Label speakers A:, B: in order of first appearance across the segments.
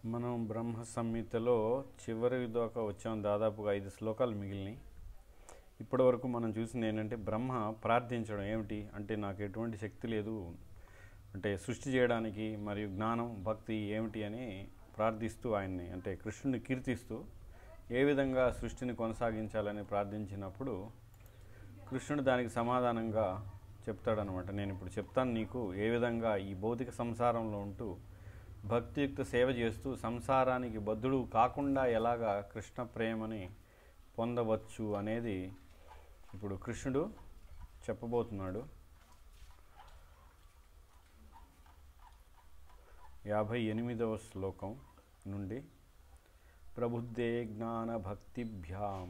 A: మనం బ్రహ్మ సంహితలో చివరి దాకా వచ్చాం. దాదాపుగా 5 శ్లోకాలు మిగిలినాయి. ఇప్పటి వరకు మనం చూసింది ఏంటంటే బ్రహ్మ ప్రార్థించడం ఏమిటి అంటే, నాకు ఎటువంటి శక్తి లేదు అంటే సృష్టి చేయడానికి, మరియు జ్ఞానం భక్తి ఏమిటి అని ప్రార్థిస్తూ ఆయన్ని అంటే కృష్ణుని కీర్తిస్తూ ఏ విధంగా సృష్టిని కొనసాగించాలని ప్రార్థించినప్పుడు కృష్ణుడు దానికి సమాధానంగా చెప్తాడనమాట. నేను ఇప్పుడు చెప్తాను నీకు ఏ విధంగా ఈ భౌతిక సంసారంలో ఉంటూ భక్తియుక్త సేవ చేస్తూ సంసారానికి బద్ధుడు కాకుండా ఎలాగా కృష్ణ ప్రేమని పొందవచ్చు అనేది ఇప్పుడు కృష్ణుడు చెప్పబోతున్నాడు. 58వ శ్లోకం నుండి, ప్రబుద్ధే జ్ఞాన భక్తిభ్యాం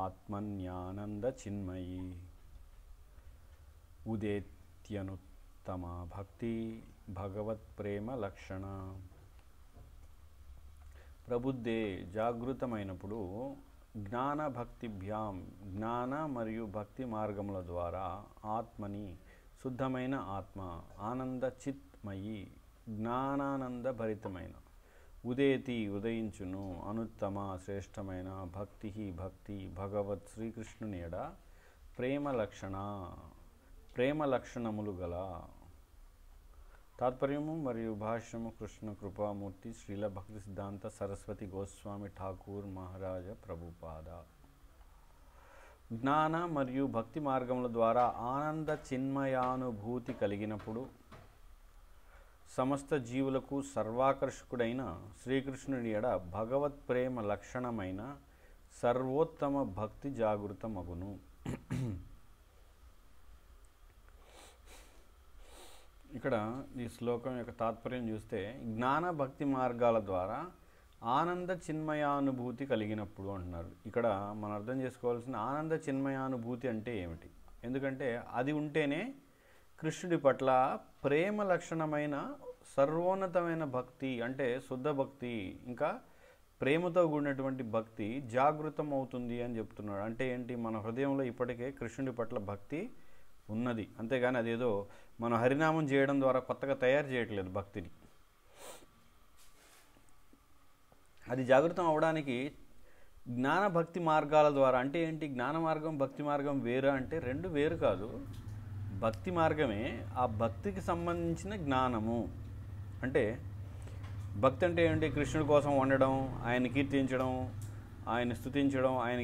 A: ఆత్మన్యానంద చిన్మయీ ఉదేత్యనుత్తమ భక్తి భగవత్ ప్రేమ లక్షణ. ప్రబుద్ధే జాగృతమైనప్పుడు, జ్ఞాన భక్తిభ్యాం జ్ఞాన మరియు భక్తి మార్గముల ద్వారా, ఆత్మని శుద్ధమైన ఆత్మ, ఆనంద చిత్మయి జ్ఞానానంద భరితమైన, ఉదేతి ఉదయించును, అనుత్తమ శ్రేష్టమైన, భక్తి భక్తి భగవత్ శ్రీకృష్ణుని ఎడ ప్రేమ లక్షణ ప్రేమ లక్షణములు గల. తాత్పర్యము మరియు భాష్యము కృష్ణ కృపామూర్తి శ్రీల భక్తి సిద్ధాంత సరస్వతి గోస్వామి ఠాకూర్ మహారాజ ప్రభుపాద. జ్ఞాన మరియు భక్తి మార్గముల ద్వారా ఆనంద చిన్మయానుభూతి కలిగినప్పుడు, సమస్త జీవులకు సర్వాకర్షకుడైన శ్రీకృష్ణుడి ఎడ భగవత్ ప్రేమ లక్షణమైన సర్వోత్తమ భక్తి జాగృతమగును. ఇక్కడ ఈ శ్లోకం యొక్క తాత్పర్యం చూస్తే, జ్ఞాన భక్తి మార్గాల ద్వారా ఆనంద చిన్మయానుభూతి కలిగినప్పుడు అంటున్నారు. ఇక్కడ మనం అర్థం చేసుకోవాల్సిన ఆనంద చిన్మయానుభూతి అంటే ఏమిటి, ఎందుకంటే అది ఉంటేనే కృష్ణుడి పట్ల ప్రేమ లక్షణమైన సర్వోన్నతమైన భక్తి అంటే శుద్ధ భక్తి, ఇంకా ప్రేమతో కూడినటువంటి భక్తి జాగృతం అవుతుంది అని చెప్తున్నాడు. అంటే ఏంటి, మన హృదయంలో ఇప్పటికే కృష్ణుడి పట్ల భక్తి ఉన్నది, అంతేగాని అదేదో మనం హరినామం చేయడం ద్వారా కొత్తగా తయారు చేయట్లేదు భక్తిని. అది జాగృతం అవడానికి జ్ఞాన భక్తి మార్గాల ద్వారా. అంటే ఏంటి, జ్ఞాన మార్గం భక్తి మార్గం వేరు అంటే రెండు వేరు కాదు. భక్తి మార్గమే ఆ భక్తికి సంబంధించిన జ్ఞానము. అంటే భక్తి అంటే ఏంటి, కృష్ణుడి కోసం వండడం, ఆయన కీర్తించడం, ఆయన స్తుతించడం, ఆయన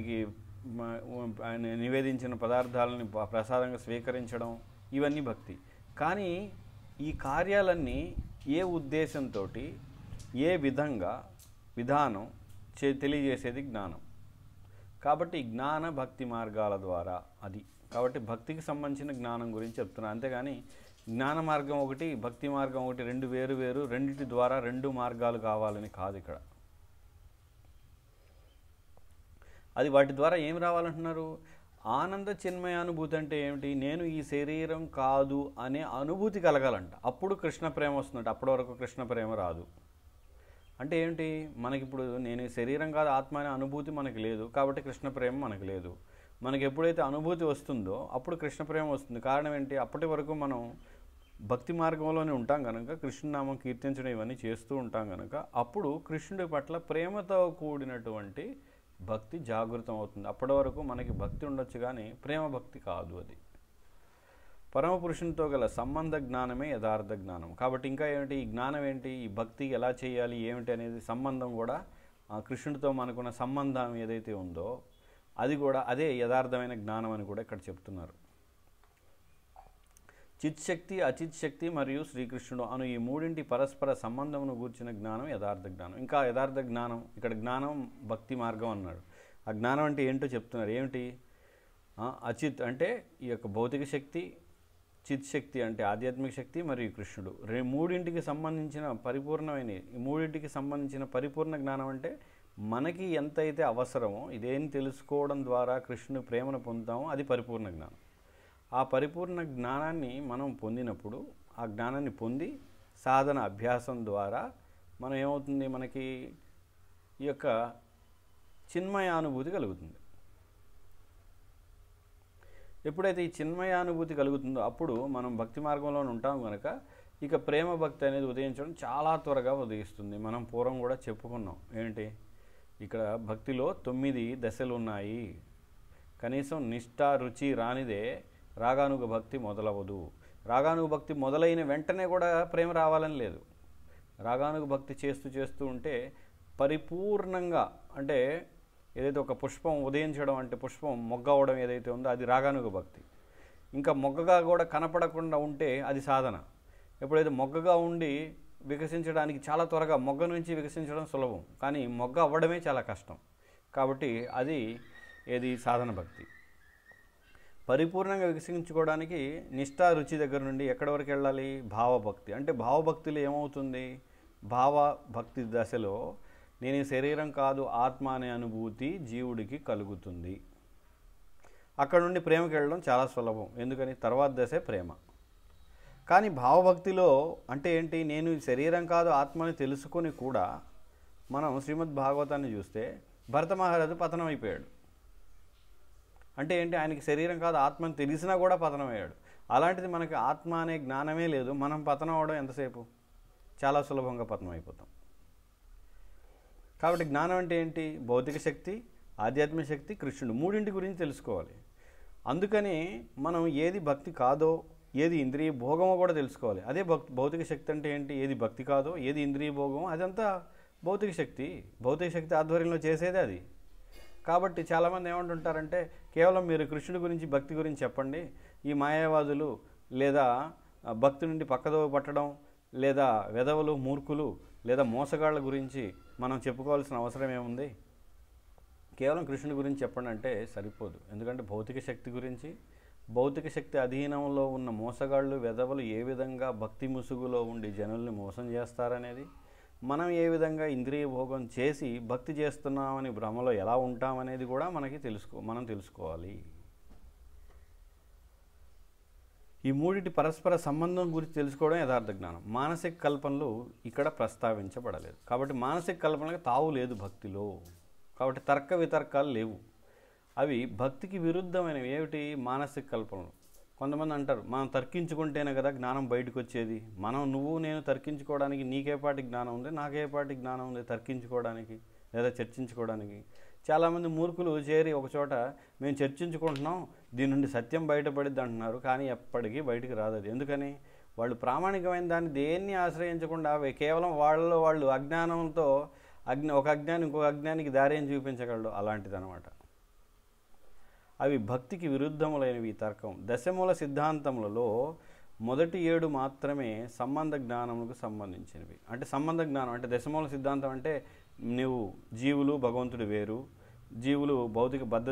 A: నివేదించిన పదార్థాలని ప్రసాదంగా స్వీకరించడం, ఇవన్నీ భక్తి. కానీ ఈ కార్యాలన్నీ ఏ ఉద్దేశంతో, ఏ విధానం తెలియజేసేది జ్ఞానం. కాబట్టి జ్ఞాన భక్తి మార్గాల ద్వారా అది. కాబట్టి భక్తికి సంబంధించిన జ్ఞానం గురించి చెప్తున్నాను, అంతేగాని జ్ఞాన మార్గం ఒకటి భక్తి మార్గం ఒకటి రెండు వేరు వేరు, రెండిటి ద్వారా రెండు మార్గాలు కావాలని కాదు ఇక్కడ. అది వాటి ద్వారా ఏం రావాలంటున్నారు, ఆనంద చిన్మయానుభూతి అంటే ఏమిటి, నేను ఈ శరీరం కాదు అనే అనుభూతి కలగాలంట. అప్పుడు కృష్ణ ప్రేమ వస్తుందంట. అప్పటి వరకు కృష్ణ ప్రేమ రాదు. అంటే ఏంటి, మనకిప్పుడు నేను ఈ శరీరం కాదు ఆత్మ అనే అనుభూతి మనకు లేదు, కాబట్టి కృష్ణ ప్రేమ మనకు లేదు. మనకి ఎప్పుడైతే అనుభూతి వస్తుందో అప్పుడు కృష్ణ ప్రేమ వస్తుంది. కారణం ఏంటి, అప్పటి వరకు మనం భక్తి మార్గంలోనే ఉంటాం కనుక, కృష్ణనామం కీర్తించడం ఇవన్నీ చేస్తూ ఉంటాం కనుక, అప్పుడు కృష్ణుడి పట్ల ప్రేమతో కూడినటువంటి భక్తి జాగృతం అవుతుంది. అప్పటి వరకు మనకి భక్తి ఉండొచ్చు కానీ ప్రేమ భక్తి కాదు. అది పరమపురుషునితో గల సంబంధ జ్ఞానమే యథార్థ జ్ఞానం. కాబట్టి ఇంకా ఏమిటి, ఈ జ్ఞానం ఏంటి, ఈ భక్తి ఎలా చేయాలి ఏమిటి అనేది సంబంధం కూడా, కృష్ణుడితో మనకున్న సంబంధం ఏదైతే ఉందో అది కూడా అదే యథార్థమైన జ్ఞానం అని కూడా ఇక్కడ చెప్తున్నారు. చిత్శక్తి, అచిత్ శక్తి మరియు శ్రీకృష్ణుడు అను ఈ మూడింటి పరస్పర సంబంధమును గూర్చిన జ్ఞానం యథార్థ జ్ఞానం. ఇంకా యథార్థ జ్ఞానం, ఇక్కడ జ్ఞానం భక్తి మార్గం అన్నాడు. ఆ జ్ఞానం అంటే ఏంటో చెప్తున్నారు. ఏమిటి, అచిత్ అంటే ఈ యొక్క భౌతిక శక్తి, చిత్ శక్తి అంటే ఆధ్యాత్మిక శక్తి, మరియు కృష్ణుడు మూడింటికి సంబంధించిన పరిపూర్ణమైన, ఈ మూడింటికి సంబంధించిన పరిపూర్ణ జ్ఞానం అంటే మనకి ఎంతైతే అవసరమో ఇదేం తెలుసుకోవడం ద్వారా కృష్ణుని ప్రేమను పొందుతామో అది పరిపూర్ణ జ్ఞానం. ఆ పరిపూర్ణ జ్ఞానాన్ని మనం పొందినప్పుడు, ఆ జ్ఞానాన్ని పొంది సాధన అభ్యాసం ద్వారా మనం ఏమవుతుంది, మనకి ఈ యొక్క చిన్మయానుభూతి కలుగుతుంది. ఎప్పుడైతే ఈ చిన్మయానుభూతి కలుగుతుందో అప్పుడు మనం భక్తి మార్గంలో ఉంటాం కనుక ఇక ప్రేమ భక్తి అనేది ఉదయించడం చాలా త్వరగా ఉదయిస్తుంది. మనం పూర్వం కూడా చెప్పుకున్నాం ఏంటి, ఇక్కడ భక్తిలో 9 దశలు ఉన్నాయి. కనీసం నిష్ఠ రుచి రానిదే రాగానుగ భక్తి మొదలవదు. రాగానుగ భక్తి మొదలైన వెంటనే కూడా ప్రేమ రావాలని లేదు. రాగానుగ భక్తి చేస్తూ చేస్తూ ఉంటే పరిపూర్ణంగా, అంటే ఏదైతే ఒక పుష్పం ఉదయించడం అంటే పుష్పం మొగ్గ అవడం ఏదైతే ఉందో అది రాగానుగ భక్తి. ఇంకా మొగ్గగా కూడా కనపడకుండా ఉంటే అది సాధన. ఎప్పుడైతే మొగ్గగా ఉండి వికసించడానికి చాలా త్వరగా, మొగ్గ నుంచి వికసించడం సులభం కానీ మొగ్గ అవ్వడమే చాలా కష్టం. కాబట్టి అది ఏది సాధన భక్తి. పరిపూర్ణంగా వికసించుకోవడానికి నిష్ఠా రుచి దగ్గర నుండి ఎక్కడి వరకు వెళ్ళాలి, భావభక్తి. అంటే భావభక్తిలో ఏమవుతుంది, భావభక్తి దశలో నేను ఈ శరీరం కాదు ఆత్మ అనే అనుభూతి జీవుడికి కలుగుతుంది. అక్కడ నుండి ప్రేమకి వెళ్ళడం చాలా సులభం. ఎందుకని, తర్వాత దశే ప్రేమ. కానీ భావభక్తిలో అంటే ఏంటి, నేను ఈ శరీరం కాదు ఆత్మని తెలుసుకొని కూడా, మనం శ్రీమద్ భాగవతాన్ని చూస్తే భరత మహారాజు పతనం అయిపోయాడు. అంటే ఏంటి, ఆయనకి శరీరం కాదు ఆత్మని తెలిసినా కూడా పతనం అయ్యాడు. అలాంటిది మనకి ఆత్మ అనే జ్ఞానమే లేదు, మనం పతనం అవడం ఎంతసేపు, చాలా సులభంగా పతనం అయిపోతాం. కాబట్టి జ్ఞానం అంటే ఏంటి, భౌతిక శక్తి, ఆధ్యాత్మిక శక్తి, కృష్ణుడు, మూడింటి గురించి తెలుసుకోవాలి. అందుకని మనం ఏది భక్తి కాదో, ఏది ఇంద్రియ భోగమో కూడా తెలుసుకోవాలి. అదే భౌతిక శక్తి అంటే ఏంటి, ఏది భక్తి కాదో, ఏది ఇంద్రియ భోగమో అదంతా భౌతిక శక్తి. భౌతిక శక్తి ఆధ్వర్యంలో చేసేదే అది. కాబట్టి చాలామంది ఏమంటుంటారంటే, కేవలం మీరు కృష్ణుడి గురించి భక్తి గురించి చెప్పండి, ఈ మాయావాదులు లేదా భక్తి నుండి పక్కదో పట్టడం లేదా వెధవలు మూర్ఖులు లేదా మోసగాళ్ల గురించి మనం చెప్పుకోవాల్సిన అవసరం ఏముంది, కేవలం కృష్ణుడి గురించి చెప్పండి అంటే సరిపోదు. ఎందుకంటే భౌతిక శక్తి గురించి, భౌతిక శక్తి అధీనంలో ఉన్న మోసగాళ్ళు వెధవలు ఏ విధంగా భక్తి ముసుగులో ఉండి జనుల్ని మోసం చేస్తారనేది, మనం ఏ విధంగా ఇంద్రియ భోగం చేసి భక్తి చేస్తున్నామని భ్రమలో ఎలా ఉంటామనేది కూడా మనం తెలుసుకోవాలి. ఈ మూడిటి పరస్పర సంబంధం గురించి తెలుసుకోవడం యథార్థ జ్ఞానం. మానసిక కల్పనలు ఇక్కడ ప్రస్తావించబడలేదు. కాబట్టి మానసిక కల్పనలకు తావు లేదు భక్తిలో. కాబట్టి తర్క వితర్కాలు లేవు. అవి భక్తికి విరుద్ధమైనవి. ఏమిటి, మానసిక కల్పనలు. కొంతమంది అంటారు, మనం తర్కించుకుంటేనే కదా జ్ఞానం బయటకు వచ్చేది. నువ్వు నేను తర్కించుకోవడానికి నీకేపాటి జ్ఞానం ఉంది, నాకేపాటి జ్ఞానం ఉంది తర్కించుకోవడానికి లేదా చర్చించుకోవడానికి. చాలామంది మూర్ఖులు చేరి ఒక చోట మేము చర్చించుకుంటున్నాం, దీని నుండి సత్యం బయటపడిద్ది అంటున్నారు. కానీ ఎప్పటికీ బయటికి రాదు అది. ఎందుకని, వాళ్ళు ప్రామాణికమైన దాన్ని దేన్ని ఆశ్రయించకుండా కేవలం వాళ్ళు అజ్ఞానంతో ఒక అజ్ఞాని ఇంకొక అజ్ఞానికి దారిని చూపించగలడు. అలాంటిదన్నమాట. అవి భక్తికి విరుద్ధములైనవి. తర్కం దశమూల సిద్ధాంతములలో మొదటి 7 మాత్రమే సంబంధ జ్ఞానములకు సంబంధించినవి. అంటే సంబంధ జ్ఞానం అంటే దశమూల సిద్ధాంతం అంటే నువ్వు జీవులు భగవంతుడు వేరు, జీవులు భౌతిక బద్ధ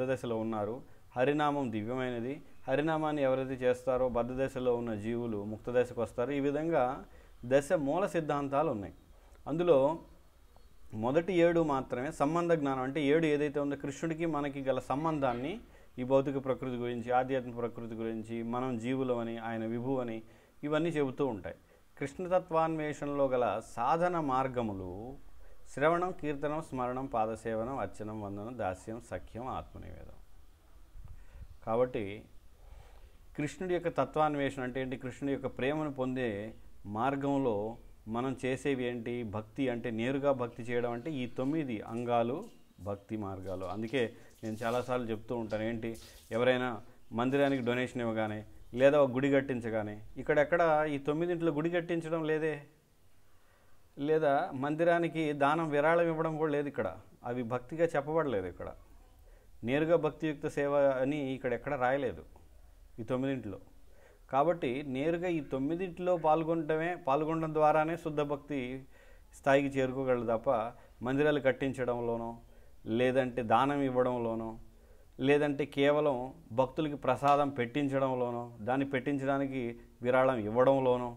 A: దశలో ఉన్నారు, హరినామం దివ్యమైనది, హరినామాన్ని ఎవరైతే చేస్తారో బద్ధ దశలో ఉన్న జీవులు ముక్త దశకు వస్తారు. ఈ విధంగా దశ మూల సిద్ధాంతాలు ఉన్నాయి. అందులో మొదటి 7 మాత్రమే సంబంధ జ్ఞానం. అంటే 7 ఏదైతే ఉందో కృష్ణుడికి మనకి గల సంబంధాన్ని, ఈ భౌతిక ప్రకృతి గురించి, ఆధ్యాత్మిక ప్రకృతి గురించి, మనం జీవులు అని, ఆయన విభు అని, ఇవన్నీ చెబుతూ ఉంటాయి. కృష్ణతత్వాన్వేషణలో గల సాధన మార్గములు శ్రవణం, కీర్తనం, స్మరణం, పాదసేవనం, అర్చనం, వందనం, దాస్యం, సఖ్యం, ఆత్మనివేదం. కాబట్టి కృష్ణుడి యొక్క తత్వాన్వేషణ అంటే ఏంటి, కృష్ణుడి యొక్క ప్రేమను పొందే మార్గంలో మనం చేసేవి ఏంటి, భక్తి అంటే నేరుగా భక్తి చేయడం అంటే ఈ 9 అంగాలు భక్తి మార్గాలు. అందుకే నేను చాలాసార్లు చెప్తూ ఉంటాను, ఏంటి, ఎవరైనా మందిరానికి డొనేషన్ ఇవ్వగానే లేదా ఒక గుడి కట్టించగానే, ఇక్కడెక్కడ ఈ 9 గుడి కట్టించడం లేదే, లేదా మందిరానికి దానం విరాళం ఇవ్వడం కూడా లేదు. ఇక్కడ అవి భక్తిగా చెప్పబడలేదు. ఇక్కడ నేరుగా భక్తియుక్త సేవ అని ఇక్కడ ఎక్కడ రాయలేదు ఈ 9. కాబట్టి నేరుగా ఈ 9 పాల్గొనడం ద్వారానే శుద్ధ భక్తి స్థాయికి చేరుకోగలదు తప్ప మందిరాలు కట్టించడంలోనో, లేదంటే దానం ఇవ్వడంలోనో, లేదంటే కేవలం భక్తులకి ప్రసాదం పెట్టించడంలోనో, దాన్ని పెట్టించడానికి విరాళం ఇవ్వడంలోనో,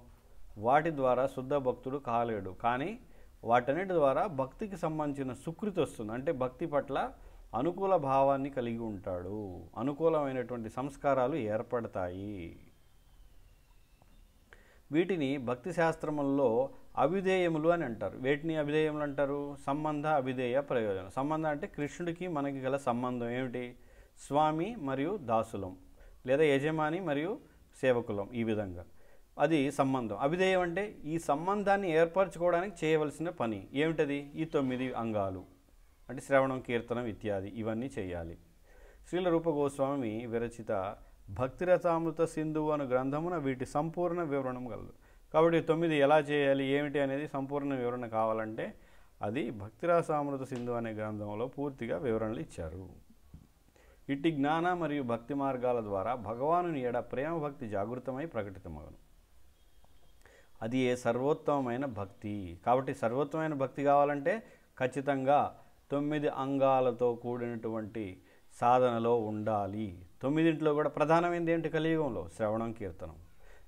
A: వాటి ద్వారా శుద్ధ భక్తుడు కాలేడు. కానీ వాటన్నిటి ద్వారా భక్తికి సంబంధించిన సుకృతి వస్తుంది. అంటే భక్తి పట్ల అనుకూల భావాన్ని కలిగి ఉంటాడు, అనుకూలమైనటువంటి సంస్కారాలు ఏర్పడతాయి. వీటిని భక్తి శాస్త్రములలో అవిధేయములు అని అంటారు. వేటిని అవిధేయములు అంటారు, సంబంధ, అవిధేయ, ప్రయోజనం. సంబంధం అంటే కృష్ణుడికి మనకి గల సంబంధం ఏమిటి, స్వామి మరియు దాసులం, లేదా యజమాని మరియు సేవకులం. ఈ విధంగా అది సంబంధం. అవిధేయం అంటే ఈ సంబంధాన్ని ఏర్పరచుకోవడానికి చేయవలసిన పని ఏమిటది? ఈ 9 అంగాలు అంటే శ్రవణం, కీర్తనం ఇత్యాది ఇవన్నీ చేయాలి. శ్రీల రూప గోస్వామి విరచిత భక్తిరసామృత సింధువు అను గ్రంథమున వీటి సంపూర్ణ వివరణం కలదు. కాబట్టి 9 ఎలా చేయాలి ఏమిటి అనేది సంపూర్ణ వివరణ కావాలంటే అది భక్తిరసామృత సింధు అనే గ్రంథంలో పూర్తిగా వివరణలు ఇచ్చారు. ఇట్టి జ్ఞాన మరియు భక్తి మార్గాల ద్వారా భగవానుని ఎడ ప్రేమ భక్తి జాగృతమై ప్రకటితమగును. అది ఏ సర్వోత్తమమైన భక్తి. కాబట్టి సర్వోత్తమైన భక్తి కావాలంటే ఖచ్చితంగా 9 అంగాలతో కూడినటువంటి సాధనలో ఉండాలి. 9 కూడా ప్రధానమైనది ఏంటి? కలియుగంలో శ్రవణం, కీర్తనం.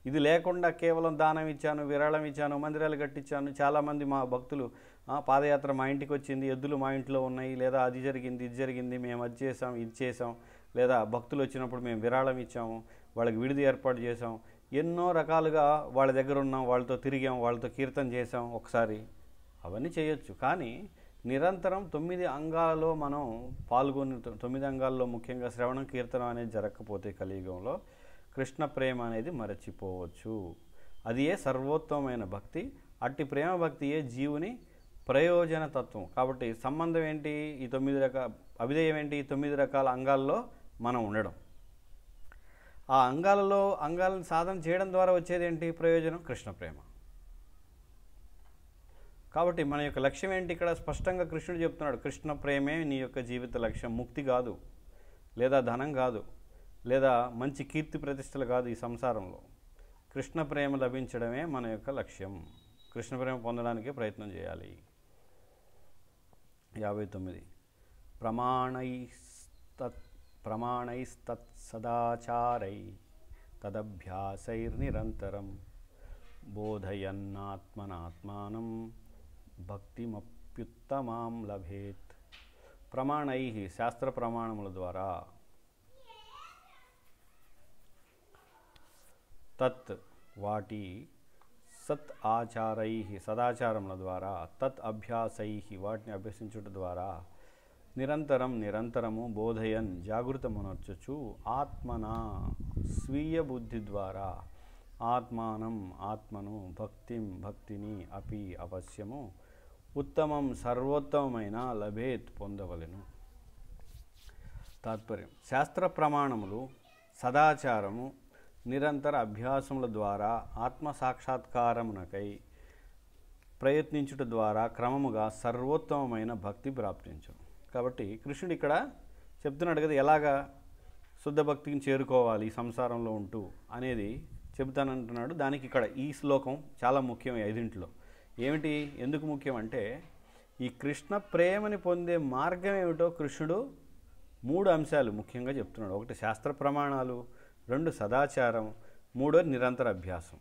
A: ఇది లేకుండా కేవలం దానం ఇచ్చాను, విరాళం ఇచ్చాను, మందిరాలు కట్టించాను. చాలామంది మా భక్తులు పాదయాత్ర మా ఇంటికి వచ్చింది, ఎద్దులు మా ఇంట్లో ఉన్నాయి, లేదా అది జరిగింది, ఇది జరిగింది, మేము అది చేసాం, ఇది చేసాం, లేదా భక్తులు వచ్చినప్పుడు మేము విరాళం ఇచ్చాము, వాళ్ళకి విడిది ఏర్పాటు చేసాం, ఎన్నో రకాలుగా వాళ్ళ దగ్గర ఉన్నాం, వాళ్ళతో తిరిగాం, వాళ్ళతో కీర్తన చేసాం ఒకసారి. అవన్నీ చేయొచ్చు. కానీ నిరంతరం 9 అంగాలలో మనం పాల్గొని 9 అంగాల్లో ముఖ్యంగా శ్రవణం, కీర్తనం అనేది జరగకపోతే కలియుగంలో కృష్ణ ప్రేమ అనేది మరచిపోవచ్చు. అది ఏ సర్వోత్తమమైన భక్తి. అట్టి ప్రేమ భక్తియే జీవుని ప్రయోజన తత్వం. కాబట్టి సంబంధం ఏంటి? ఈ 9 రకాల అవిధేయం ఏంటి? ఈ 9 రకాల అంగాల్లో మనం ఉండడం. ఆ అంగాలను సాధన చేయడం ద్వారా వచ్చేది ఏంటి ప్రయోజనం? కృష్ణ ప్రేమ. కాబట్టి మన యొక్క లక్ష్యం ఏంటి? ఇక్కడ స్పష్టంగా కృష్ణుడు చెప్తున్నాడు, కృష్ణ ప్రేమే నీ యొక్క జీవిత లక్ష్యం. ముక్తి కాదు, లేదా ధనం కాదు, లేదా మంచి కీర్తి ప్రతిష్టలు కాదు. ఈ సంసారంలో కృష్ణ ప్రేమ లభించడమే మన యొక్క లక్ష్యం. కృష్ణ ప్రేమ పొందడానికి ప్రయత్నం చేయాలి. 59 ప్రమాణైస్తత్సదాచారై తదభ్యాసైర్నిరంతరం బోధయన్నాత్మనాత్మానం భక్తిమప్యుత్తమాం లభేత్. ప్రమాణై శాస్త్ర ప్రమాణముల ద్వారా, తత్ వాటి, సత్ ఆచారై సదాచారముల ద్వారా, తత్ అభ్యాసై వాటిని అభ్యసించుట ద్వారా, నిరంతరము బోధయన్ జాగృతమునర్చుచు, ఆత్మన స్వీయ బుద్ధి ద్వారా, ఆత్మానం ఆత్మను, భక్తిని అపి అవశ్యము, ఉత్తమం సర్వోత్తమమైన లభేత్ పొందవలెను. తాత్పర్యం: శాస్త్ర ప్రమాణములు, సదాచారము, నిరంతర అభ్యాసముల ద్వారా ఆత్మ సాక్షాత్కారమునకై ప్రయత్నించుట ద్వారా క్రమముగా సర్వోత్తమమైన భక్తి ప్రాప్తించును. కాబట్టి కృష్ణుడు ఇక్కడ చెప్తున్నాడు కదా, ఎలాగా శుద్ధ భక్తిని చేరుకోవాలి ఈ సంసారంలో ఉంటూ అనేది చెబుతానంటున్నాడు. దానికి ఇక్కడ ఈ శ్లోకం చాలా ముఖ్యం. 5 ఏమిటి, ఎందుకు ముఖ్యం అంటే ఈ కృష్ణ ప్రేమని పొందే మార్గం ఏమిటో కృష్ణుడు 3 అంశాలు ముఖ్యంగా చెప్తున్నాడు. 1 శాస్త్ర ప్రమాణాలు, 2 సదాచారం, 3 నిరంతర అభ్యాసం.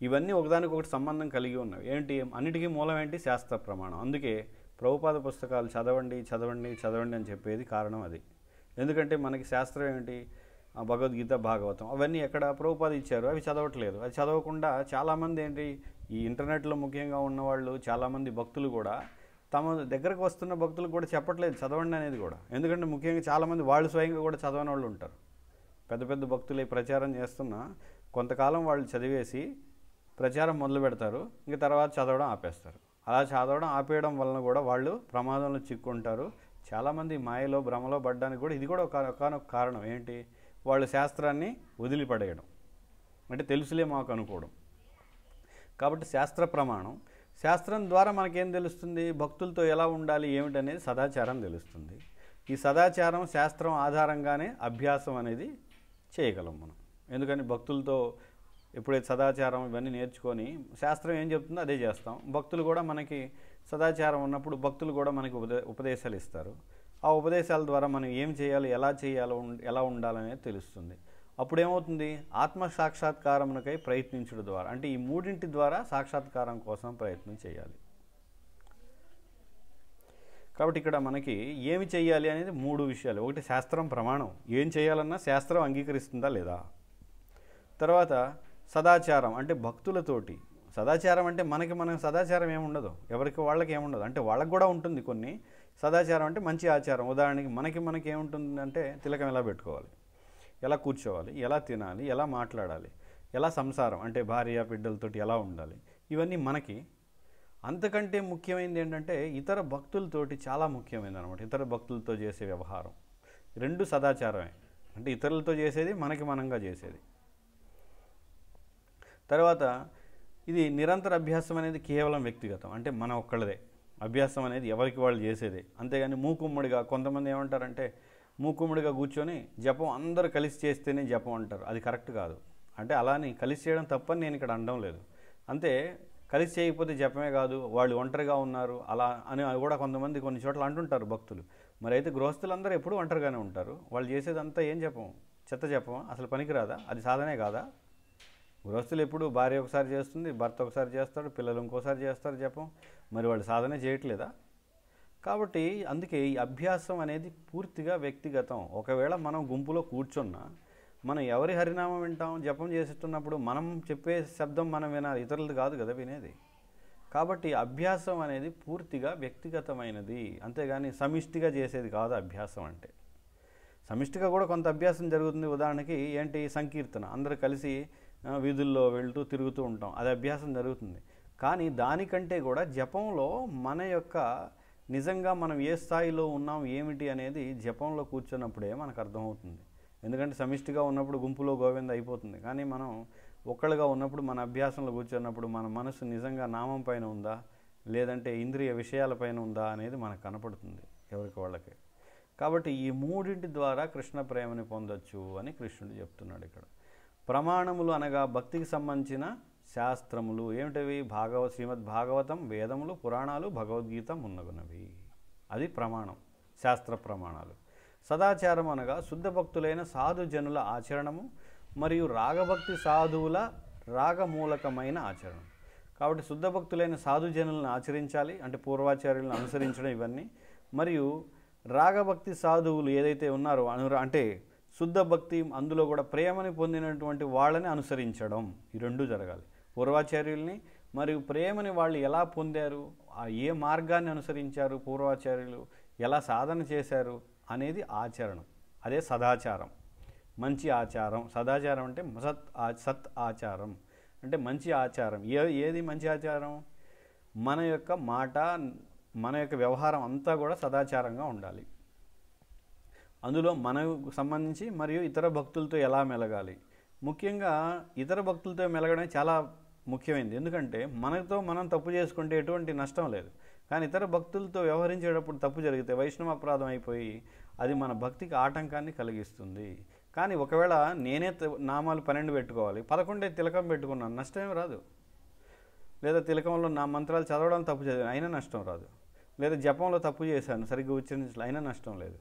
A: ఇవన్నీ ఒకదానికొకటి సంబంధం కలిగి ఉన్నవి. ఏంటి? అన్నిటికీ మూలం ఏంటి? శాస్త్ర ప్రమాణం. అందుకే ప్రభుపాద పుస్తకాలు చదవండి అని చెప్పేది కారణం అది. ఎందుకంటే మనకి శాస్త్రం ఏమిటి? భగవద్గీత, భాగవతం అవన్నీ ఎక్కడ ప్రభుపాద ఇచ్చారు, అవి చదవట్లేదు. అది చదవకుండా చాలామంది ఏంటి, ఈ ఇంటర్నెట్లో ముఖ్యంగా ఉన్నవాళ్ళు చాలామంది భక్తులు కూడా తమ దగ్గరకు వస్తున్న భక్తులు కూడా చెప్పట్లేదు చదవండి అనేది కూడా. ఎందుకంటే ముఖ్యంగా చాలామంది వాళ్ళు స్వయంగా కూడా చదవని వాళ్ళు ఉంటారు. పెద్ద పెద్ద భక్తులు ప్రచారం చేస్తున్నా కొంతకాలం వాళ్ళు చదివేసి ప్రచారం మొదలు పెడతారు, ఇంక తర్వాత చదవడం ఆపేస్తారు. అలా చదవడం ఆపేయడం వలన కూడా వాళ్ళు ప్రమాదంలో చిక్కుంటారు. చాలామంది మాయలో భ్రమలో పడ్డానికి కూడా ఇది కూడా ఒకనొక కారణం. ఏంటి? వాళ్ళు శాస్త్రాన్ని వదిలిపడేయడం, అంటే తెలుసులే మాకు అనుకోవడం. కాబట్టి శాస్త్ర ప్రమాణం, శాస్త్రం ద్వారా మనకేం తెలుస్తుంది? భక్తులతో ఎలా ఉండాలి ఏమిటనేది సదాచారం తెలుస్తుంది. ఈ సదాచారం శాస్త్రం ఆధారంగానే అభ్యాసం అనేది చేయగలం మనం. ఎందుకని భక్తులతో ఎప్పుడైతే సదాచారం ఇవన్నీ నేర్చుకొని శాస్త్రం ఏం చెప్తుందో అదే చేస్తాం. భక్తులు కూడా మనకి సదాచారం ఉన్నప్పుడు భక్తులు కూడా మనకి ఉపదేశాలు ఇస్తారు. ఆ ఉపదేశాల ద్వారా మనం ఏం చేయాలి, ఎలా ఉండాలనేది తెలుస్తుంది. అప్పుడు ఏమవుతుంది? ఆత్మ సాక్షాత్కారమునకై ప్రయత్నించడం ద్వారా, అంటే ఈ 3 ద్వారా సాక్షాత్కారం కోసం ప్రయత్నం చేయాలి. కాబట్టి ఇక్కడ మనకి ఏమి చేయాలి అనేది 3 విషయాలు. 1 శాస్త్రం ప్రమాణం, ఏం చేయాలన్నా శాస్త్రం అంగీకరిస్తుందా లేదా. తర్వాత సదాచారం, అంటే భక్తులతోటి. సదాచారం అంటే మనం సదాచారం ఏముండదు, ఎవరికి వాళ్ళకి ఏముండదు, అంటే వాళ్ళకి కూడా ఉంటుంది కొన్ని. సదాచారం అంటే మంచి ఆచారం. ఉదాహరణకి మనకి ఏముంటుంది అంటే తిలకం ఎలా పెట్టుకోవాలి, ఎలా కూర్చోవాలి, ఎలా తినాలి, ఎలా మాట్లాడాలి, ఎలా సంసారం అంటే భార్య బిడ్డలతోటి ఎలా ఉండాలి, ఇవన్నీ మనకి. అంతకంటే ముఖ్యమైనది ఏంటంటే ఇతర భక్తులతోటి చాలా ముఖ్యమైనది అనమాట. ఇతర భక్తులతో చేసే వ్యవహారం రెండు సదాచారమే. అంటే ఇతరులతో చేసేది, మనకి మనంగా చేసేది. తర్వాత ఇది నిరంతర అభ్యాసం అనేది కేవలం వ్యక్తిగతం, అంటే మన ఒక్కళ్ళదే అభ్యాసం అనేది ఎవరికి వాళ్ళు చేసేదే. అంతేగాని మూకుమ్మడిగా కొంతమంది ఏమంటారంటే మూకుమ్మడిగా కూర్చొని జపం అందరూ కలిసి చేస్తేనే జపం అంటారు. అది కరెక్ట్ కాదు. అంటే అలాని కలిసి చేయడం తప్పని నేను ఇక్కడ అనడం లేదు. అంతే కలిసి చేయకపోతే జపమే కాదు, వాళ్ళు ఒంటరిగా ఉన్నారు అలా అని కూడా కొంతమంది కొన్ని చోట్ల అంటుంటారు భక్తులు. మరి అయితే గృహస్థులందరూ ఎప్పుడూ ఒంటరిగానే ఉంటారు. వాళ్ళు చేసేదంతా ఏం జపం? చెత్త జపమా? అసలు పనికిరాదా? అది సాధనే కాదా? గృహస్థులు ఎప్పుడు భార్య ఒకసారి చేస్తుంది, భర్త ఒకసారి చేస్తాడు, పిల్లలు ఇంకోసారి చేస్తారు జపం. మరి వాళ్ళు సాధనే చేయట్లేదా? కాబట్టి అందుకే ఈ అభ్యాసం అనేది పూర్తిగా వ్యక్తిగతం. ఒకవేళ మనం గుంపులో కూర్చున్నా మనం ఎవరి హరినామం వింటాం? జపం చేసేస్తున్నప్పుడు మనం చెప్పే శబ్దం మనం వినాలి, ఇతరులది కాదు కదా వినేది. కాబట్టి అభ్యాసం అనేది పూర్తిగా వ్యక్తిగతమైనది, అంతేగాని సమిష్టిగా చేసేది కాదు అభ్యాసం అంటే. సమిష్టిగా కూడా కొంత అభ్యాసం జరుగుతుంది. ఉదాహరణకి ఏంటి, సంకీర్తన, అందరూ కలిసి వీధుల్లో వెళ్తూ తిరుగుతూ ఉంటాం, అది అభ్యాసం జరుగుతుంది. కానీ దానికంటే కూడా జపంలో మన యొక్క నిజంగా మనం ఏ స్థాయిలో ఉన్నాం ఏమిటి అనేది జపంలో కూర్చున్నప్పుడే మనకు అర్థమవుతుంది. ఎందుకంటే సమిష్టిగా ఉన్నప్పుడు గుంపులో గోవింద అయిపోతుంది. కానీ మనం ఒక్కళ్ళుగా ఉన్నప్పుడు మన అభ్యాసంలో కూర్చున్నప్పుడు మన మనసు నిజంగా నామం పైన ఉందా లేదంటే ఇంద్రియ విషయాలపైన ఉందా అనేది మనకు కనపడుతుంది ఎవరికి వాళ్ళకి. కాబట్టి ఈ మూడింటి ద్వారా కృష్ణ ప్రేమని పొందొచ్చు అని కృష్ణుడు చెప్తున్నాడు ఇక్కడ. ప్రమాణములు అనగా భక్తికి సంబంధించిన శాస్త్రములు ఏమిటవి? శ్రీమద్ భాగవతం, వేదములు, పురాణాలు, భగవద్గీత మున్నగునవి. అది ప్రమాణం, శాస్త్ర ప్రమాణాలు. సదాచారం అనగా శుద్ధ భక్తులైన సాధు జనుల ఆచరణము మరియు రాగభక్తి సాధువుల రాగమూలకమైన ఆచరణం. కాబట్టి శుద్ధ భక్తులైన సాధు జనులను ఆచరించాలి, అంటే పూర్వాచార్యులను అనుసరించడం ఇవన్నీ. మరియు రాగభక్తి సాధువులు ఏదైతే ఉన్నారో అంటే శుద్ధ భక్తి, అందులో కూడా ప్రేమని పొందినటువంటి వాళ్ళని అనుసరించడం, ఈ రెండు జరగాలి. పూర్వాచార్యుల్ని మరియు ప్రేమని వాళ్ళు ఎలా పొందారు, ఏ మార్గాన్ని అనుసరించారు, పూర్వాచార్యులు ఎలా సాధన చేశారు అనేది ఆచరణం. అదే సదాచారం, మంచి ఆచారం. సదాచారం అంటే సత్ ఆచారం, అంటే మంచి ఆచారం. ఏది మంచి ఆచారం? మన యొక్క మాట, మన యొక్క వ్యవహారం అంతా కూడా సదాచారంగా ఉండాలి. అందులో మనకు సంబంధించి మరియు ఇతర భక్తులతో ఎలా మెలగాలి. ముఖ్యంగా ఇతర భక్తులతో మెలగడం చాలా ముఖ్యమైనది. ఎందుకంటే మనతో మనం తప్పు చేసుకుంటే ఎటువంటి నష్టం లేదు. కానీ ఇతర భక్తులతో వ్యవహరించేటప్పుడు తప్పు జరిగితే వైష్ణవ అపరాధం అయిపోయి అది మన భక్తికి ఆటంకాన్ని కలిగిస్తుంది. కానీ ఒకవేళ నేనే నామాలు 12 పెట్టుకోవాలి, 11 తిలకం పెట్టుకున్నాను, నష్టమేం రాదు. లేదా తిలకంలో నా మంత్రాలు చదవడం తప్పు చదివాను, అయినా నష్టం రాదు. లేదా జపంలో తప్పు చేశాను, సరిగ్గా ఉచ్చరించలేదు, అయినా నష్టం లేదు.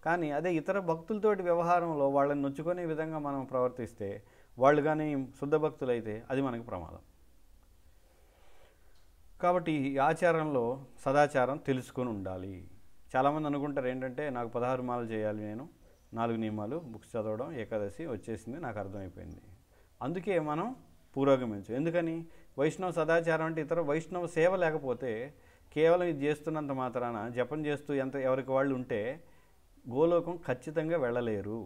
A: కానీ అదే ఇతర భక్తులతోటి వ్యవహారంలో వాళ్ళని నొచ్చుకునే విధంగా మనం ప్రవర్తిస్తే, వాళ్ళు కానీ శుద్ధ భక్తులైతే అది మనకు ప్రమాదం. కాబట్టి ఈ ఆచారంలో సదాచారం తెలుసుకొని ఉండాలి. చాలామంది అనుకుంటారు ఏంటంటే నాకు 16 మాలలు చేయాలి, నేను 4 నియమాలు బుక్స్ చదవడం, ఏకాదశి వచ్చేసింది, నాకు అర్థమైపోయింది. అందుకే మనం పురోగమించు. ఎందుకని? వైష్ణవ సదాచారం అంటే ఇతర వైష్ణవ సేవ లేకపోతే కేవలం ఇది చేస్తున్నంత మాత్రాన జపం చేస్తూ ఎవరికి వాళ్ళు ఉంటే గోలోకం ఖచ్చితంగా వెళ్ళలేరు.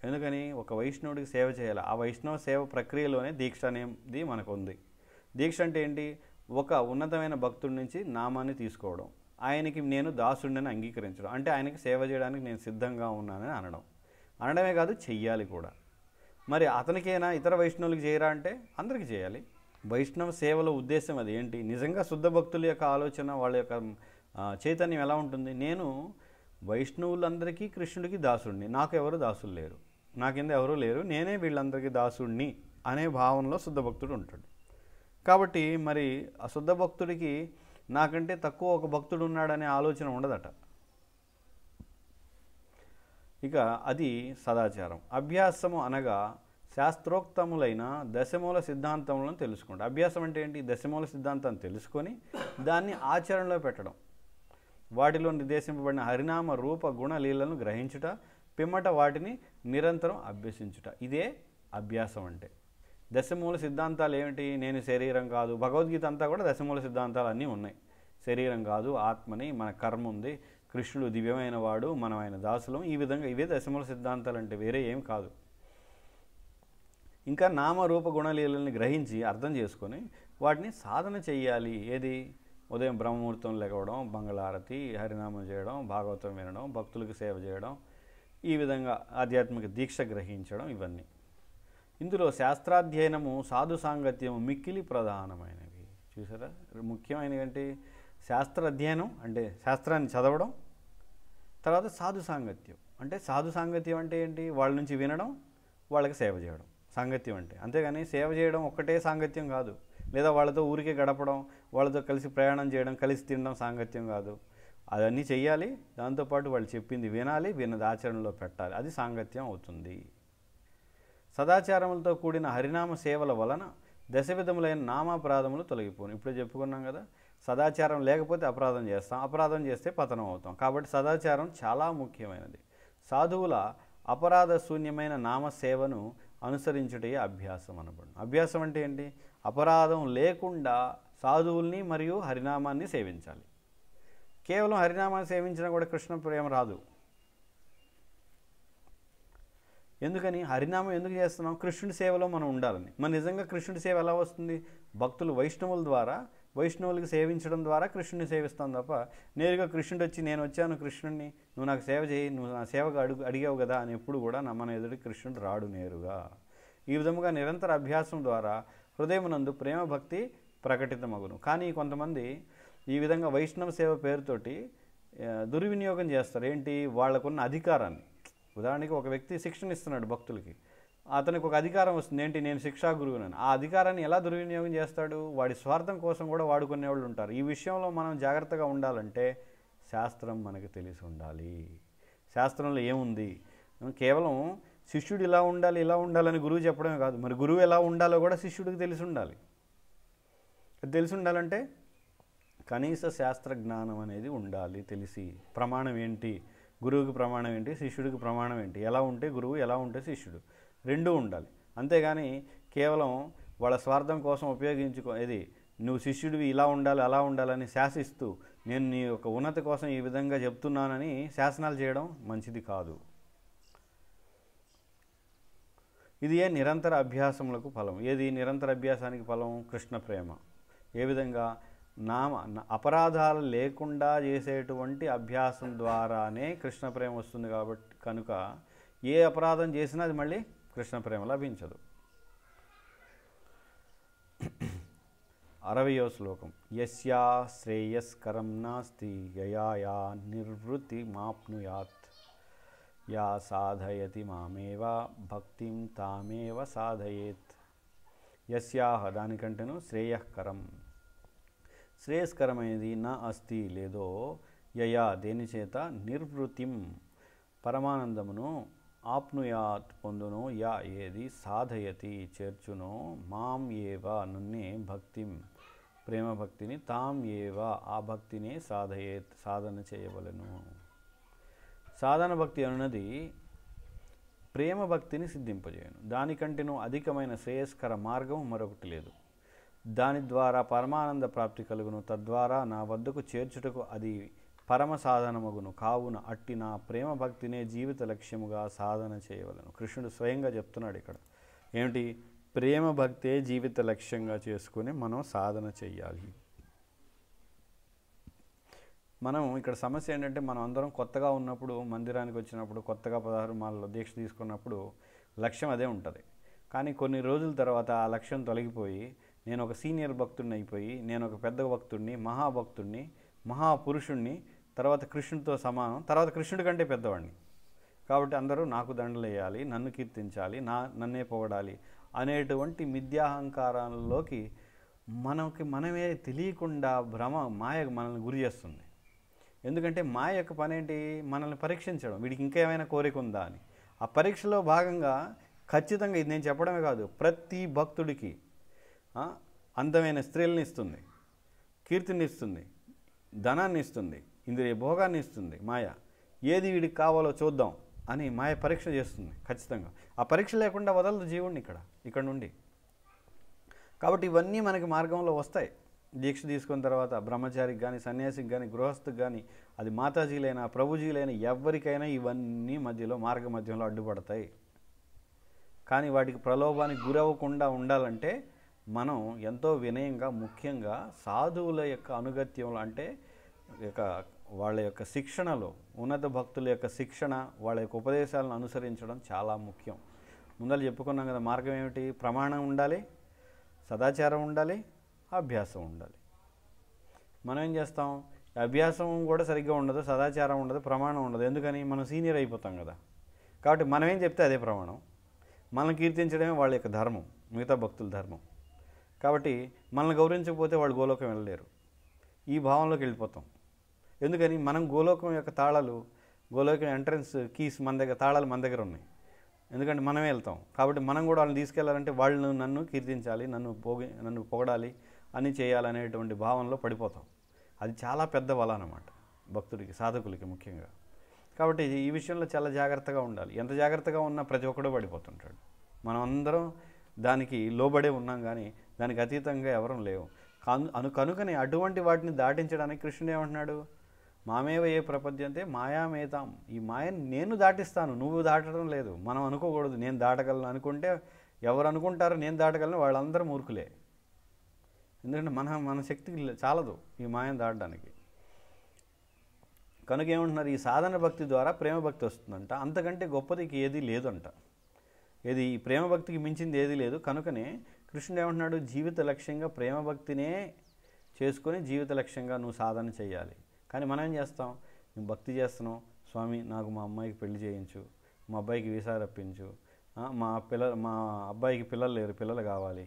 A: ఎందుకని? ఒక వైష్ణవుడికి సేవ చేయాలి. ఆ వైష్ణవ సేవ ప్రక్రియలోనే దీక్ష అనేది మనకు ఉంది. దీక్ష అంటే ఏంటి? ఒక ఉన్నతమైన భక్తుడి నుంచి నామాన్ని తీసుకోవడం, ఆయనకి నేను దాసుడిని అంగీకరించడం, అంటే ఆయనకి సేవ చేయడానికి నేను సిద్ధంగా ఉన్నానని అనడమే కాదు, చెయ్యాలి కూడా. మరి అతనికైనా ఇతర వైష్ణవులకి చేయరా అంటే అందరికీ చేయాలి. వైష్ణవ సేవల ఉద్దేశం అది ఏంటి? నిజంగా శుద్ధ భక్తుల యొక్క ఆలోచన, వాళ్ళ యొక్క చైతన్యం ఎలా ఉంటుంది? నేను వైష్ణవులందరికీ కృష్ణుడికి దాసుడిని, నాకు ఎవరు దాసులు లేరు, నా కింద ఎవరూ లేరు, నేనే వీళ్ళందరికీ దాసుడిని అనే భావనలో శుద్ధ భక్తుడు ఉంటాడు. కాబట్టి మరి ఆ శుద్ధ భక్తుడికి నాకంటే తక్కువ ఒక భక్తుడు ఉన్నాడనే ఆలోచన ఉండదట. ఇక అది సదాచారం. అభ్యాసము అనగా శాస్త్రోక్తములైన దశమూల సిద్ధాంతములను తెలుసుకోండి. అభ్యాసం అంటే ఏంటి? దశమూల సిద్ధాంతాన్ని తెలుసుకొని దాన్ని ఆచరణలో పెట్టడం, వాటిలో నిర్దేశింపబడిన హరినామ రూప గుణ లీలను గ్రహించుట, పిమ్మట వాటిని నిరంతరం అభ్యసించుట, ఇదే అభ్యాసం అంటే. దశమూల సిద్ధాంతాలు ఏమిటి? నేను శరీరం కాదు, భగవద్గీత అంతా కూడా దశమూల సిద్ధాంతాలు అన్నీ ఉన్నాయి. శరీరం కాదు, ఆత్మని, మన కర్మ ఉంది, కృష్ణుడు దివ్యమైన వాడు, మనం ఆయన దాసులం, ఈ విధంగా ఇవే దశమూల సిద్ధాంతాలు అంటే, వేరే ఏం కాదు. ఇంకా నామరూప గుణలీలని గ్రహించి అర్థం చేసుకొని వాటిని సాధన చెయ్యాలి. ఏది? ఉదయం బ్రహ్మముహూర్తం లెగవడం, మంగళారతి, హరినామం చేయడం, భాగవతం వినడం, భక్తులకు సేవ చేయడం, ఈ విధంగా ఆధ్యాత్మిక దీక్ష గ్రహించడం, ఇవన్నీ. ఇందులో శాస్త్రాధ్యయనము, సాధు సాంగత్యము మిక్కిలి ప్రధానమైనవి. చూసారా? ముఖ్యమైనవి అంటే శాస్త్ర అధ్యయనం అంటే శాస్త్రాన్ని చదవడం, తర్వాత సాధు సాంగత్యం అంటే సాధు సాంగత్యం అంటే ఏంటి? వాళ్ళ నుంచి వినడం, వాళ్ళకి సేవ చేయడం సాంగత్యం అంటే. అంతేగాని సేవ చేయడం ఒక్కటే సాంగత్యం కాదు, లేదా వాళ్ళతో ఊరికే గడపడం, వాళ్ళతో కలిసి ప్రయాణం చేయడం, కలిసి తినడం సాంగత్యం కాదు. అవన్నీ చెయ్యాలి, దాంతోపాటు వాళ్ళు చెప్పింది వినాలి, విన్నది ఆచరణలో పెట్టాలి, అది సాంగత్యం అవుతుంది. సదాచారములతో కూడిన హరినామ సేవల వలన దశవిధములైన నామాపరాధములు తొలగిపోను. ఇప్పుడే చెప్పుకున్నాం కదా, సదాచారం లేకపోతే అపరాధం చేస్తాం, అపరాధం చేస్తే పతనం అవుతాం. కాబట్టి సదాచారం చాలా ముఖ్యమైనది. సాధువుల అపరాధ శూన్యమైన నామసేవను అనుసరించుటే అభ్యాసం అనబడును. అభ్యాసం అంటే ఏంటి? అపరాధం లేకుండా సాధువుల్ని మరియు హరినామాన్ని సేవించాలి. కేవలం హరినామాన్ని సేవించినా కూడా కృష్ణ ప్రేమ రాదు. ఎందుకని? హరినామం ఎందుకు చేస్తున్నాం? కృష్ణుడి సేవలో మనం ఉండాలని. మన నిజంగా కృష్ణుడి సేవ ఎలా వస్తుంది? భక్తులు వైష్ణవుల ద్వారా, వైష్ణవులకి సేవించడం ద్వారా కృష్ణుడిని సేవిస్తాం తప్ప నేరుగా కృష్ణుడు వచ్చి నేను వచ్చాను కృష్ణుడిని, నువ్వు నాకు సేవ చేయి, నువ్వు నా సేవగా అడిగావు కదా అని ఎప్పుడు కూడా మన ఎదుటి కృష్ణుడు రాడు నేరుగా. ఈ విధముగా నిరంతర అభ్యాసం ద్వారా హృదయమునందు ప్రేమ భక్తి ప్రకటితమగును. కానీ కొంతమంది ఈ విధంగా వైష్ణవ సేవ పేరుతోటి దుర్వినియోగం చేస్తారు. ఏంటి? వాళ్ళకున్న అధికారాన్ని. ఉదాహరణకి ఒక వ్యక్తి శిక్షణ ఇస్తున్నాడు భక్తులకి, అతనికి ఒక అధికారం వస్తుంది. ఏంటి? నేను శిక్షా గురువునని. ఆ అధికారాన్ని ఎలా దుర్వినియోగం చేస్తాడు? వాడి స్వార్థం కోసం కూడా వాడుకునే వాళ్ళు ఉంటారు. ఈ విషయంలో మనం జాగ్రత్తగా ఉండాలంటే శాస్త్రం మనకు తెలిసి ఉండాలి. శాస్త్రంలో ఏముంది? కేవలం శిష్యుడు ఇలా ఉండాలి ఇలా ఉండాలని గురువు చెప్పడమే కాదు, మరి గురువు ఎలా ఉండాలో కూడా శిష్యుడికి తెలిసి ఉండాలి. అది తెలిసి ఉండాలంటే కనీస శాస్త్ర జ్ఞానం అనేది ఉండాలి. తెలిసి ప్రమాణం ఏంటి, గురువుకి ప్రమాణం ఏంటి, శిష్యుడికి ప్రమాణం ఏంటి, ఎలా ఉంటే గురువు, ఎలా ఉంటే శిష్యుడు, రెండూ ఉండాలి. అంతేగాని కేవలం వాళ్ళ స్వార్థం కోసం ఇది నువ్వు శిష్యుడివి ఇలా ఉండాలి అలా ఉండాలని శాసిస్తూ నేను నీ యొక్క ఉన్నతి కోసం ఈ విధంగా చెప్తున్నానని శాసనాలు చేయడం మంచిది కాదు. ఇది నిరంతర అభ్యాసములకు ఫలం. ఏది నిరంతర అభ్యాసానికి ఫలం? కృష్ణ ప్రేమ. ఏ విధంగా? అపరాధాలు లేకుండా చేసేటువంటి అభ్యాసం ద్వారానే కృష్ణ ప్రేమ వస్తుంది. కాబట్టి కనుక ఏ అపరాధం చేసినా అది మళ్ళీ కృష్ణ ప్రేమ లభించదు. 60వ శ్లోకం. యస్యా శ్రేయస్కరం నాస్తి యయా నిర్వృతి మాప్నుయాత్ యా సాధయతి మామేవ భక్తిం తామేవ సాధయేత్. యస్యాహ దానికంటేను శ్రేయస్కరం, శ్రేయస్కరమైనది నా అస్తి లేదో, యయా దేని చేత, నిర్వృతిం పరమానందమును, ఆప్నుయాత్ పొందును, యా ఏది, సాధయతి చేర్చును, మాం ఏవ నున్నే, భక్తిం ప్రేమ భక్తిని, తాం ఏవ ఆ భక్తిని, సాధయేత్ సాధన చేయవలెను. సాధన భక్తి అన్నది ప్రేమ భక్తిని సిద్ధింపజేయను. దానికంటేనూ అధికమైన శ్రేయస్కర మార్గం మరొకటి లేదు. దాని ద్వారా పరమానంద ప్రాప్తి కలుగును, తద్వారా నా వద్దకు చేర్చుటకు అది పరమ సాధనమగును. కావున అట్టి నా ప్రేమ భక్తినే జీవిత లక్ష్యముగా సాధన చేయవలను. కృష్ణుడు స్వయంగా చెప్తున్నాడు ఇక్కడ. ఏమిటి? ప్రేమ భక్తే జీవిత లక్ష్యంగా చేసుకుని మనం సాధన చెయ్యాలి. మనం ఇక్కడ సమస్య ఏంటంటే, మనం అందరం కొత్తగా ఉన్నప్పుడు, మందిరానికి వచ్చినప్పుడు, కొత్తగా 16 మాలలో దీక్ష తీసుకున్నప్పుడు లక్ష్యం అదే ఉంటుంది. కానీ కొన్ని రోజుల తర్వాత ఆ లక్ష్యం తొలగిపోయి నేను ఒక సీనియర్ భక్తుడిని అయిపోయి, నేను ఒక పెద్ద భక్తుడిని, మహాభక్తుడిని, మహాపురుషుణ్ణి, తర్వాత కృష్ణుడితో సమానం, తర్వాత కృష్ణుడి కంటే పెద్దవాడిని, కాబట్టి అందరూ నాకు దండలు వేయాలి, నన్ను కీర్తించాలి, నన్నే పొగడాలి అనేటువంటి మిథ్యాహంకారాల్లోకి మనమే తెలియకుండా మాయ మనల్ని గురి చేస్తుంది. ఎందుకంటే మాయ యొక్క పని ఏంటి? మనల్ని పరీక్షించడం. వీడికి ఇంకేమైనా కోరిక ఉందా అని. ఆ పరీక్షలో భాగంగా ఖచ్చితంగా ఇది నేను చెప్పడమే కాదు, ప్రతి భక్తుడికి అందమైన స్త్రీలను ఇస్తుంది, కీర్తిని ఇస్తుంది, ధనాన్ని ఇస్తుంది, ఇంద్రియ భోగాన్ని ఇస్తుంది. మాయ ఏది వీడికి కావాలో చూద్దాం అని మాయ పరీక్ష చేస్తుంది ఖచ్చితంగా. ఆ పరీక్ష లేకుండా వదలదు జీవుడిని ఇక్కడ నుండి. కాబట్టి ఇవన్నీ మనకి మార్గంలో వస్తాయి. దీక్ష తీసుకున్న తర్వాత బ్రహ్మచారికి కానీ, సన్యాసికి కానీ, గృహస్థుకి కానీ, అది మాతాజీలైనా ప్రభుజీలైనా ఎవరికైనా ఇవన్నీ మార్గ మధ్యంలో అడ్డుపడతాయి. కానీ వాటికి ప్రలోభానికి గురవ్వకుండా ఉండాలంటే మనం ఎంతో వినయంగా, ముఖ్యంగా సాధువుల యొక్క అనుగత్యంలో, అంటే వాళ్ళ యొక్క శిక్షణలో, ఉన్నత భక్తుల యొక్క శిక్షణ, వాళ్ళ యొక్క ఉపదేశాలను అనుసరించడం చాలా ముఖ్యం. ముందర చెప్పుకున్నాం కదా, మార్గం ఏమిటి? ప్రమాణం ఉండాలి, సదాచారం ఉండాలి, అభ్యాసం ఉండాలి. మనం ఏం చేస్తాం? అభ్యాసం కూడా సరిగ్గా ఉండదు, సదాచారం ఉండదు, ప్రమాణం ఉండదు. ఎందుకని? మనం సీనియర్ అయిపోతాం కదా. కాబట్టి మనం ఏం చెప్తే అదే ప్రమాణం. మనం కీర్తించడమే వాళ్ళ యొక్క ధర్మం, మిగతా భక్తుల ధర్మం. కాబట్టి మనల్ని గౌరవించకపోతే వాళ్ళు గోలోకం వెళ్ళలేరు. ఈ భావంలోకి వెళ్ళిపోతాం. ఎందుకని? మనం గోలోకం యొక్క తాళాలు, గోలోకం ఎంట్రన్స్ కీస్ మన దగ్గర, తాళాలు మన దగ్గర ఉన్నాయి. ఎందుకంటే మనమే వెళ్తాం. కాబట్టి మనం కూడా వాళ్ళని తీసుకెళ్లాలంటే వాళ్ళు నన్ను కీర్తించాలి, నన్ను పొగడాలి, అని చేయాలనేటువంటి భావనలో పడిపోతాం. అది చాలా పెద్ద వల అన్నమాట భక్తుడికి, సాధకులకి ముఖ్యంగా. కాబట్టి ఈ విషయంలో చాలా జాగ్రత్తగా ఉండాలి. ఎంత జాగ్రత్తగా ఉన్నా ప్రతి ఒక్కడూ పడిపోతుంటాడు. మనం అందరం దానికి లోబడే ఉన్నాం, కానీ దానికి అతీతంగా ఎవరం లేవు. కనుకని అటువంటి వాటిని దాటించడానికి కృష్ణుడు ఏమంటున్నాడు? మామేవ ఏ ప్రపద్యంతే మాయామేతాం. ఈ మాయను నేను దాటిస్తాను, నువ్వు దాటడం లేదు. మనం అనుకోకూడదు నేను దాటగలను. అనుకుంటే ఎవరు అనుకుంటారో నేను దాటగలను, వాళ్ళందరూ మూర్ఖులే. ఎందుకంటే మన శక్తికి చాలదు ఈ మాయను దాటడానికి. కనుక ఏమంటున్నారు? ఈ సాధన భక్తి ద్వారా ప్రేమ భక్తి వస్తుందంట. అంతకంటే గొప్పది ఏది లేదంట. ఈ ప్రేమ భక్తికి మించింది ఏది లేదు. కనుకనే కృష్ణుడు ఏమంటున్నాడు? జీవిత లక్ష్యంగా ప్రేమ భక్తినే చేసుకొని జీవిత లక్ష్యంగా నువ్వు సాధన చేయాలి. కానీ మనం ఏం చేస్తాం? నువ్వు భక్తి చేస్తున్నావు, స్వామి నాకు మా అమ్మాయికి పెళ్లి చేయించు, మా అబ్బాయికి వీసా రప్పించు, మా అబ్బాయికి పిల్లలు లేరు, పిల్లలు కావాలి.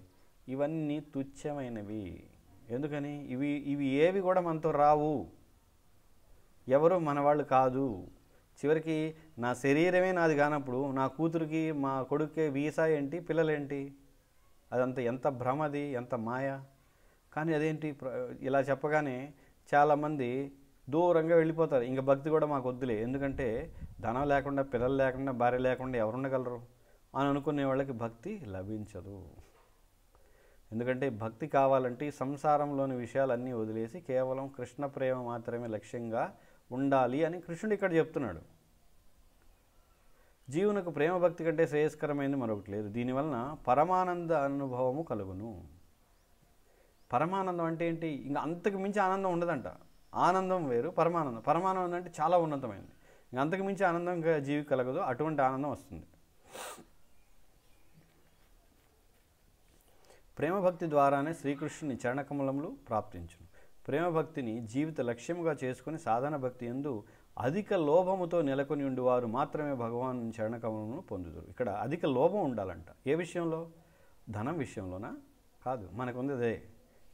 A: ఇవన్నీ తుచ్చమైనవి. ఎందుకని? ఇవి ఏవి కూడా మనతో రావు. ఎవరు మన వాళ్ళు కాదు. చివరికి నా శరీరమే నాది కానప్పుడు నా కూతురికి, మా కొడుకే వీసా ఏంటి, పిల్లలేంటి? అదంతా ఎంత భ్రమది, ఎంత మాయ. కానీ అదేంటి, ఇలా చెప్పగానే చాలామంది దూరంగా వెళ్ళిపోతారు. ఇంకా భక్తి కూడా మాకు వద్దులే, ఎందుకంటే ధనం లేకుండా, పిల్లలు లేకుండా, భార్య లేకుండా ఎవరుండగలరు అని అనుకునే వాళ్ళకి భక్తి లభించదు. ఎందుకంటే భక్తి కావాలంటే ఈ సంసారంలోని విషయాలన్నీ వదిలేసి కేవలం కృష్ణ ప్రేమ మాత్రమే లక్ష్యంగా ఉండాలి అని కృష్ణుడు ఇక్కడ చెప్తున్నాడు. జీవునకు ప్రేమ భక్తి కంటే శ్రేయస్కరమైనది మరొకటి లేదు. దీనివలన పరమానంద అనుభవము కలుగును. పరమానందం అంటే ఏంటి? ఇంకా అంతకు మించి ఆనందం ఉండదంట. ఆనందం వేరు, పరమానందం. పరమానందం అంటే చాలా ఉన్నతమైనది. ఇంకా అంతకు మించి ఆనందం జీవికి కలగదు. అటువంటి ఆనందం వస్తుంది. ప్రేమభక్తి ద్వారానే శ్రీకృష్ణుని చరణకమలములు ప్రాప్తించును. ప్రేమభక్తిని జీవిత లక్ష్యముగా చేసుకుని సాధన భక్తి యందు అధిక లోభముతో నెలకొని ఉండివారు మాత్రమే భగవాన్ చరణకమలమును పొందుదురు. ఇక్కడ అధిక లోభం ఉండాలంట. ఏ విషయంలో? ధనం విషయంలోనా? కాదు. మనకుంది అదే.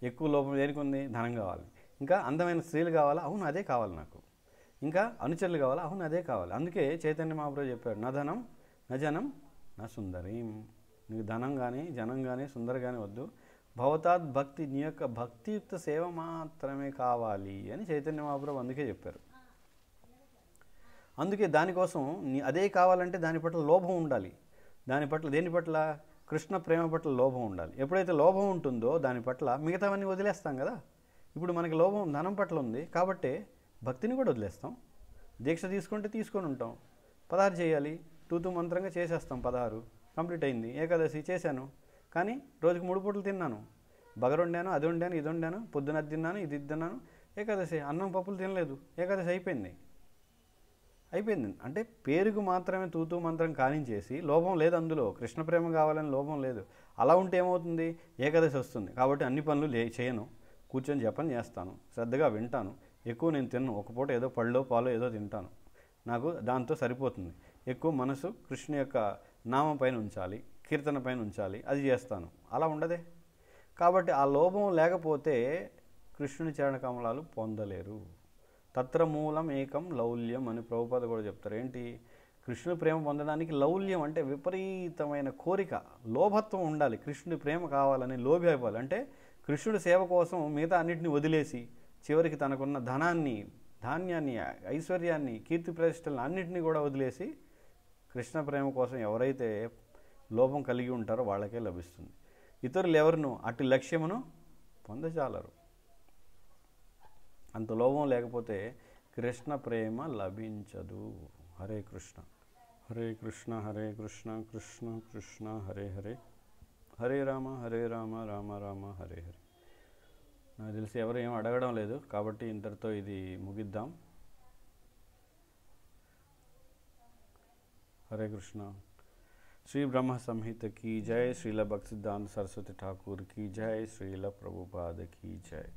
A: ఎక్కువ లోభం దేనికి ఉంది? ధనం కావాలి. ఇంకా అందమైన స్త్రీలు కావాలా? అవును అదే కావాలి నాకు. ఇంకా అనుచరులు కావాలా? అవును అదే కావాలి. అందుకే చైతన్య మహాప్రభు చెప్పాడు, నా ధనం నా జనం నా సుందరీం. నీకు ధనం కానీ, జనం కానీ, సుందర కానీ వద్దు. భవతాత్ భక్తి, నీ యొక్క భక్తియుక్త సేవ మాత్రమే కావాలి అని చైతన్య మహాప్రభు అందుకే చెప్పారు. అందుకే దానికోసం అదే కావాలంటే దాని పట్ల లోభం ఉండాలి. దేని పట్ల? కృష్ణ ప్రేమ పట్ల లోభం ఉండాలి. ఎప్పుడైతే లోభం ఉంటుందో దాని పట్ల మిగతావన్నీ వదిలేస్తాం కదా. ఇప్పుడు మనకి లోభం ధనం పట్ల ఉంది కాబట్టి భక్తిని కూడా వదిలేస్తాం. దీక్ష తీసుకుంటే తీసుకొని ఉంటాం. 16 చేయాలి, తూతు మంత్రంగా చేసేస్తాం. 16 కంప్లీట్ అయింది. ఏకాదశి చేశాను, కానీ రోజుకి 3 పూటలు తిన్నాను. బగరు వండాను, అది వండాను, ఇది వండాను, పొద్దున అది తిన్నాను, ఇది తిన్నాను. ఏకాదశి అన్నం పప్పులు తినలేదు. ఏకాదశి అయిపోయింది. అంటే పేరుకు మాత్రమే తూతూ మంత్రం కానించేసి లోభం లేదు అందులో. కృష్ణ ప్రేమ కావాలని లోభం లేదు. అలా ఉంటే ఏమవుతుంది? ఏకాదశి వస్తుంది కాబట్టి అన్ని పనులు చేయను, కూర్చొని జపం చేస్తాను, శ్రద్ధగా వింటాను, ఎక్కువ నేను తిన్నాను. ఒక పూట ఏదో పళ్ళో పాలో ఏదో తింటాను, నాకు దాంతో సరిపోతుంది. ఎక్కువ మనసు కృష్ణ యొక్క నామం పైన ఉంచాలి, కీర్తన పైన ఉంచాలి, అది చేస్తాను. అలా ఉండదే. కాబట్టి ఆ లోభం లేకపోతే కృష్ణుని చరణ కమలాలు పొందలేరు. తత్ర మూలం ఏకం లౌల్యం అని ప్రభుపాద కూడా చెప్తారు. ఏంటి? కృష్ణుని ప్రేమ పొందడానికి లౌల్యం అంటే విపరీతమైన కోరిక, లోభత్వం ఉండాలి. కృష్ణుడి ప్రేమ కావాలని లోభి అయిపోవాలి. అంటే కృష్ణుడి సేవ కోసం మిగతా అన్నింటినీ వదిలేసి చివరికి తనకున్న ధనాన్ని, ధాన్యాన్ని, ఐశ్వర్యాన్ని, కీర్తి ప్రతిష్టలను అన్నింటినీ కూడా వదిలేసి కృష్ణ ప్రేమ కోసం ఎవరైతే లోభం కలిగి ఉంటారో వాళ్ళకే లభిస్తుంది. ఇతరులు ఎవరిను అటు లక్ష్యమును పొందజాలరు. అంత లోభం లేకపోతే కృష్ణ ప్రేమ లభించదు. హరే కృష్ణ. హరే కృష్ణ కృష్ణ కృష్ణ హరే హరే, హరే రామ రామ రామ హరే హరే. నాకు తెలిసి ఎవరు ఏం అడగడం లేదు కాబట్టి ఇంతటితో ఇది ముగిద్దాం. హరే కృష్ణ. శ్రీ బ్రహ్మ సంహిత की जय, శ్రీల భక్తి సిద్ధాంత సరస్వతి ఠాకూర్ की जय, శ్రీల ప్రభుపాద की जय.